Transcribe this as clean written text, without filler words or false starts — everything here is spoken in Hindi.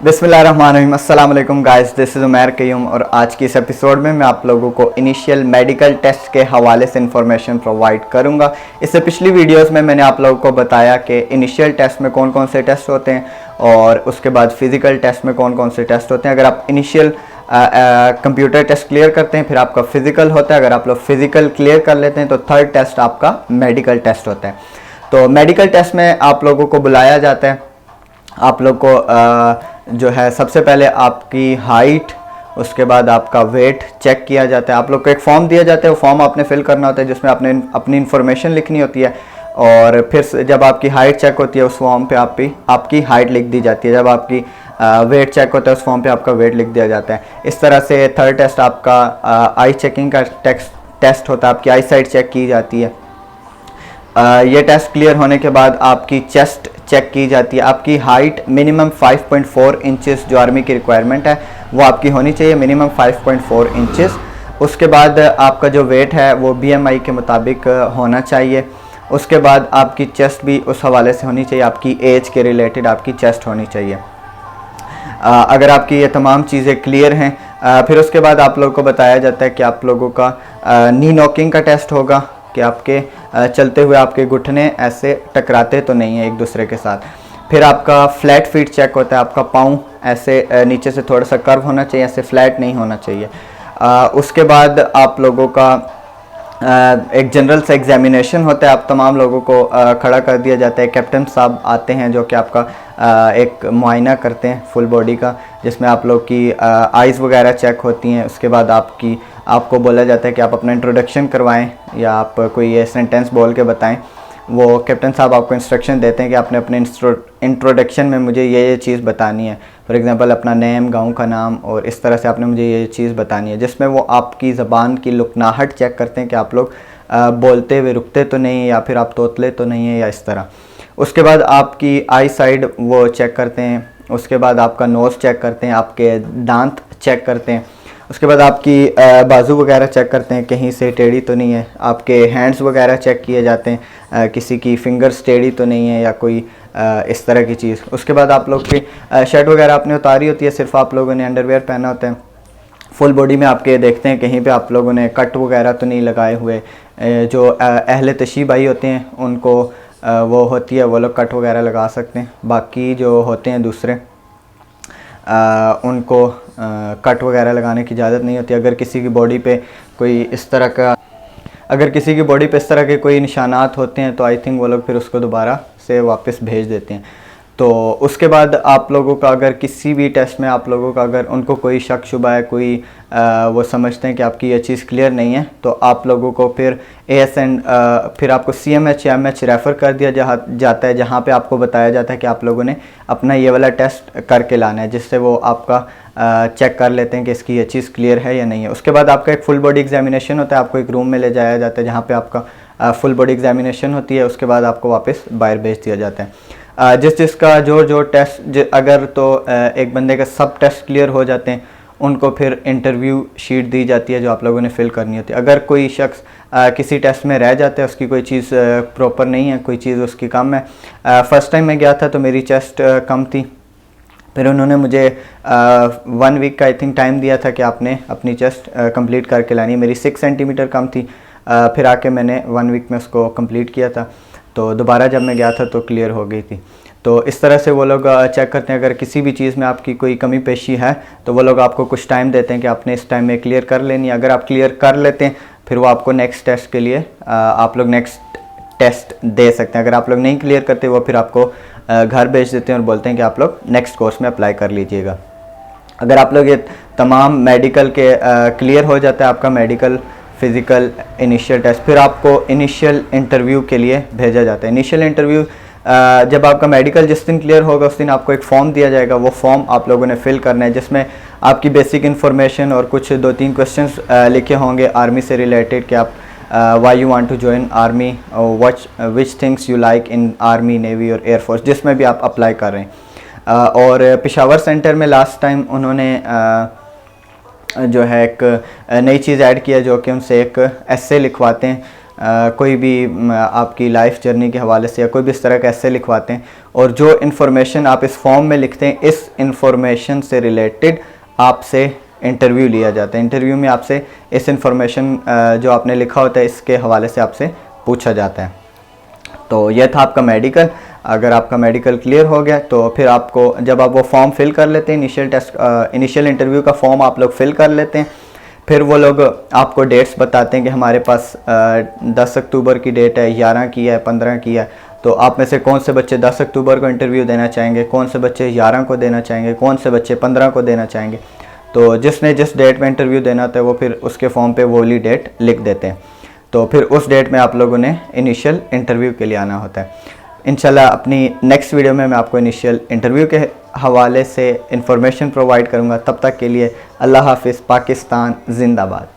बिस्मिल्लाहिर्रहमानिर्रहीम। अस्सलाम वालेकुम guys, this is Umair Qayyum और आज की इस एपिसोड में मैं आप लोगों को इनिशियल मेडिकल टेस्ट के हवाले से इंफॉर्मेशन प्रोवाइड करूंगा। इससे पिछली वीडियोस में मैंने आप लोगों को बताया कि इनिशियल टेस्ट में कौन कौन से टेस्ट होते हैं और उसके बाद फिज़िकल टेस्ट में कौन कौन से टेस्ट होते हैं। अगर आप इनिशियल कंप्यूटर टेस्ट क्लियर करते हैं फिर आपका फ़िज़िकल होता है। अगर आप लोग फ़िज़िकल क्लियर कर लेते हैं तो थर्ड टेस्ट आपका मेडिकल टेस्ट होता है। तो मेडिकल टेस्ट में आप लोगों को बुलाया जाता है। आप लोग को जो है सबसे पहले आपकी हाइट, उसके बाद आपका वेट चेक किया जाता है। आप लोग को एक फॉर्म दिया जाता है, वो फॉर्म आपने फिल करना होता है जिसमें आपने अपनी इन्फॉर्मेशन लिखनी होती है और फिर जब आपकी हाइट चेक होती है उस फॉर्म पे आपकी हाइट लिख दी जाती है। जब आपकी वेट चेक होता है उस फॉर्म पे आपका वेट लिख दिया जाता है। इस तरह से थर्ड टेस्ट आपका आई चेकिंग का टेस्ट होता है, आपकी आई साइट चेक की जाती है। ये टेस्ट क्लियर होने के बाद आपकी चेस्ट चेक की जाती है। आपकी हाइट मिनिमम 5.4 इंचेस जो आर्मी की रिक्वायरमेंट है वो आपकी होनी चाहिए, मिनिमम 5.4 इंचेस। उसके बाद आपका जो वेट है वो BMI के मुताबिक होना चाहिए। उसके बाद आपकी चेस्ट भी उस हवाले से होनी चाहिए, आपकी एज के रिलेटेड आपकी चेस्ट होनी चाहिए। अगर आपकी ये तमाम चीज़ें क्लियर हैं फिर उसके बाद आप लोगों को बताया जाता है कि आप लोगों का नी नॉकिंग का टेस्ट होगा कि आपके चलते हुए आपके घुटने ऐसे टकराते तो नहीं है एक दूसरे के साथ। फिर आपका फ्लैट फीट चेक होता है, आपका पाँव ऐसे नीचे से थोड़ा सा कर्व होना चाहिए, ऐसे फ्लैट नहीं होना चाहिए। उसके बाद आप लोगों का एक जनरल सा एग्जामिनेशन होता है। आप तमाम लोगों को खड़ा कर दिया जाता है। कैप्टन साहब आते हैं जो कि आपका एक मुआयना करते हैं फुल बॉडी का, जिसमें आप लोग की आइज़ वगैरह चेक होती हैं। उसके बाद आपको बोला जाता है कि आप अपना इंट्रोडक्शन करवाएं या आप कोई ये सेंटेंस बोल के बताएं। वो कैप्टन साहब आपको इंस्ट्रक्शन देते हैं कि आपने अपने इंट्रोडक्शन में मुझे ये चीज़ बतानी है। फॉर एग्जांपल अपना नेम, गांव का नाम और इस तरह से आपने मुझे ये चीज़ बतानी है, जिसमें वो आपकी ज़बान की लुकनाहट चेक करते हैं कि आप लोग बोलते हुए रुकते तो नहीं है या फिर आप तोतले तो नहीं है या इस तरह। उसके बाद आपकी आई साइड वो चेक करते हैं। उसके बाद आपका नोज़ चेक करते हैं, आपके दांत चेक करते हैं। उसके बाद आपकी बाजू वगैरह चेक करते हैं कहीं से टेढ़ी तो नहीं है। आपके हैंड्स वगैरह चेक किए जाते हैं, किसी की फिंगर्स टेढ़ी तो नहीं है या कोई इस तरह की चीज़। उसके बाद आप लोग की शर्ट वगैरह आपने उतारी होती है, सिर्फ आप लोगों ने अंडरवेयर पहना होता है। फुल बॉडी में आपके देखते हैं कहीं पे आप लोगों ने कट वगैरह तो नहीं लगाए हुए। जो अहले तशीब भाई होते हैं उनको वो होती है, वो लोग कट वगैरह लगा सकते हैं। बाकी जो होते हैं दूसरे उनको कट वगैरह लगाने की इजाज़त नहीं होती। अगर किसी की बॉडी पे इस तरह के कोई निशानात होते हैं तो आई थिंक वो लोग फिर उसको दोबारा से वापस भेज देते हैं। तो उसके बाद आप लोगों का अगर किसी भी टेस्ट में आप लोगों का अगर उनको कोई शक शुबा है, कोई वो समझते हैं कि आपकी ये चीज़ क्लियर नहीं है, तो आप लोगों को फिर ASN फिर आपको CMH या MH रेफ़र कर दिया जाता है, जहाँ पे आपको बताया जाता है कि आप लोगों ने अपना ये वाला टेस्ट करके लाना है, जिससे वो आपका चेक कर लेते हैं कि इसकी ये चीज़ क्लियर है या नहीं है। उसके बाद आपका एक फुल बॉडी एग्जामिनेशन होता है। आपको एक रूम में ले जाया जाता है जहाँ पर आपका फुल बॉडी एग्जामिनेशन होती है। उसके बाद आपको वापस बाहर भेज दिया जाता है। जिसका जो टेस्ट अगर तो एक बंदे का सब टेस्ट क्लियर हो जाते हैं उनको फिर इंटरव्यू शीट दी जाती है जो आप लोगों ने फिल करनी होती है। अगर कोई शख्स किसी टेस्ट में रह जाता है, उसकी कोई चीज़ प्रॉपर नहीं है, कोई चीज़ उसकी कम है। फ़र्स्ट टाइम मैं गया था तो मेरी चेस्ट कम थी, फिर उन्होंने मुझे 1 वीक का आई थिंक टाइम दिया था कि आपने अपनी चेस्ट कंप्लीट करके लानी है। मेरी 6 सेंटीमीटर कम थी, फिर आके मैंने 1 वीक में उसको कंप्लीट किया था। तो दोबारा जब मैं गया था तो क्लियर हो गई थी। तो इस तरह से वो लोग चेक करते हैं। अगर किसी भी चीज़ में आपकी कोई कमी पेशी है तो वो लोग आपको कुछ टाइम देते हैं कि आपने इस टाइम में क्लियर कर लेनी है। अगर आप क्लियर कर लेते हैं फिर वो आपको नेक्स्ट टेस्ट के लिए आप लोग नेक्स्ट टेस्ट दे सकते हैं। अगर आप लोग नहीं क्लियर करते वो फिर आपको घर भेज देते हैं और बोलते हैं कि आप लोग नेक्स्ट कोर्स में अप्लाई कर लीजिएगा। अगर आप लोग ये तमाम मेडिकल के क्लियर हो जाता है आपका मेडिकल, फिज़िकल, इनिशियल टेस्ट, फिर आपको इनिशियल इंटरव्यू के लिए भेजा जाता है। इनिशियल इंटरव्यू जब आपका मेडिकल जिस दिन क्लियर होगा उस दिन आपको एक फॉर्म दिया जाएगा। वो फॉर्म आप लोगों ने फिल करना है, जिसमें आपकी बेसिक इन्फॉर्मेशन और कुछ 2-3 क्वेश्चंस लिखे होंगे आर्मी से रिलेटेड कि आप why you want to join army, which things you like in army, navy और एयरफोर्स, जिसमें भी आप अप्लाई कर रहे हैं। और पेशावर सेंटर में लास्ट टाइम उन्होंने जो है एक नई चीज़ ऐड किया जो कि उनसे एक एस्से लिखवाते हैं कोई भी आपकी लाइफ जर्नी के हवाले से या कोई भी इस तरह का ऐसे लिखवाते हैं, और जो इन्फॉर्मेशन आप इस फॉर्म में लिखते हैं इस इन्फॉर्मेशन से रिलेटेड आपसे इंटरव्यू लिया जाता है। इंटरव्यू में आपसे इस इन्फॉर्मेशन जो आपने लिखा होता है इसके हवाले से आपसे पूछा जाता है। तो यह था आपका मेडिकल। अगर आपका मेडिकल क्लियर हो गया तो फिर आपको जब आप वो फॉर्म फिल कर लेते हैं, इनिशियल इंटरव्यू का फॉर्म आप लोग फिल कर लेते हैं, फिर वो लोग आपको डेट्स बताते हैं कि हमारे पास 10 अक्टूबर की डेट है, 11 की है, 15 की है, तो आप में से कौन से बच्चे 10 अक्टूबर को इंटरव्यू देना चाहेंगे, कौन से बच्चे 11 को देना चाहेंगे, कौन से बच्चे 15 को देना चाहेंगे। तो जिसने जिस डेट में इंटरव्यू देना था वो फिर उसके फॉर्म पे वो वाली डेट लिख देते हैं। तो फिर उस डेट में आप लोगों ने इनिशियल इंटरव्यू के लिए आना होता है। इंशाल्लाह अपनी नेक्स्ट वीडियो में मैं आपको इनिशियल इंटरव्यू के हवाले से इंफॉर्मेशन प्रोवाइड करूँगा। तब तक के लिए अल्लाह हाफिज़। पाकिस्तान जिंदाबाद।